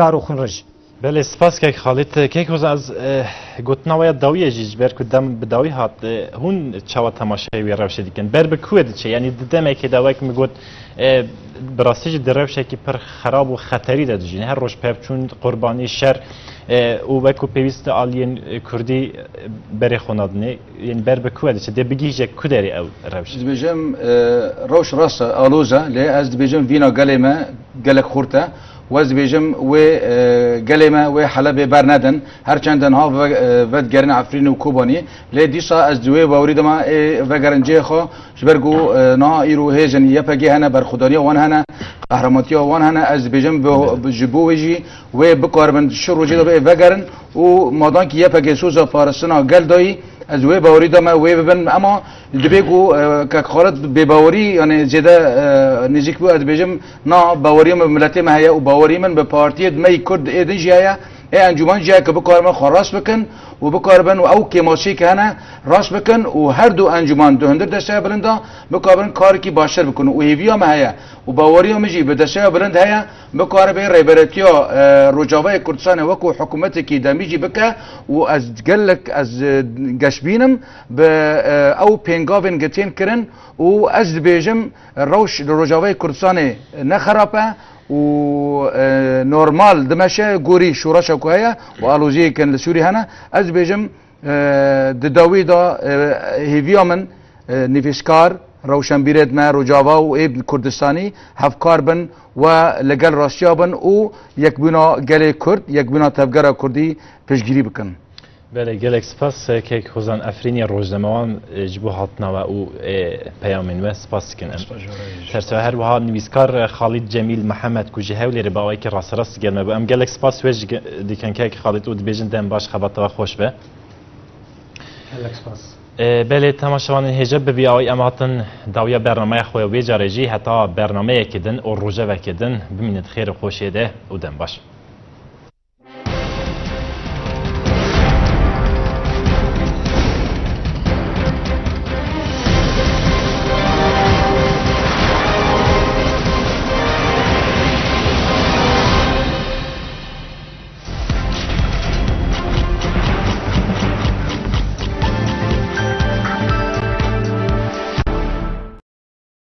باروخون رج بله سپاس که خالد که روز از گوتنا و داویه جیج بر کدام بداوی هات هون چوا تماشای وی روش دیگن بر بکوید چه یعنی ددم که داوی که میگوت براستی دروش که پر خراب و خطری داد جین هر روز پپ چون قربانی شر او وکو پیوست آلین کردی بر خونادنی یعنی بر بکوید چه دی بگیج کدری او روش دبیجم روش راست آلوزه لی از دبیجم وینا گلیمه گلک خورته وز بیجم و گلیمه و حلب برندن هرچند انها ود گرن عفرین و کوبانی لی دیسا از دوی باوری دما و گرنجه خو جبرگو نا ایرو هیجن یپگی هنه برخودانی وان هنه قهرمانتی وان هنه از بیجم بجبو وجی و بکاربن شروع جدا و گرن و مادان کی یپگی سوزا فارسنا گل دایی از وی باوری دما وی ببن اما دبیگو که خالد به باوری یعنی زیاده نزدیک بود از بیجم نا باوری من ملتی مهیا و باوری من به پارتی می کرد ایدن جایا انجمن جایا که بکارم خراس بکن و بکاربن و او کماسی که هنه راست بکن و هر دو انجمن دو هندر دسته بلندا بکاربن کاری کی باشتر بکن و هیویا مهیا و باوری مجی به دسته بلند هیا بکاربن ریبرتیا رجاوه کردستان وکو حکومت کی دمیجی بکه و از گلک از گشبینم به او پنگاوین گتین کرن و از بیجم روش رجاوه کردستان نخرابه و نورمال دمشه گوری شورش کوهیا و آلوزی کن لسوری هنه از بیجم دداوی دا هیویا من نویسکار روشن بیرد ما رجاوا و ابن کردستانی هفکار بن و لگل راسیا بن و یک بنا گل کرد یک بنا تفگر کردی پیشگیری بکن بله گلک سپاس که خوزان افرینی روزنامه‌وان جبو هاتنا و او پیامین و سپاس کنم. ترسه هر وها نویسکار خالد جمیل محمد کوچه هولی ربایی که راست گرمه با ام گلک سپاس وج دیکن که خالد او دبیجن دم باش خبرت و خوش به. گلک سپاس. بله تماشاوان هجاب به بیای اماتن داویا برنامه خوی و جارجی حتی برنامه کدن و روزه و کدن ببینید خیر و خوشیده و دم باش.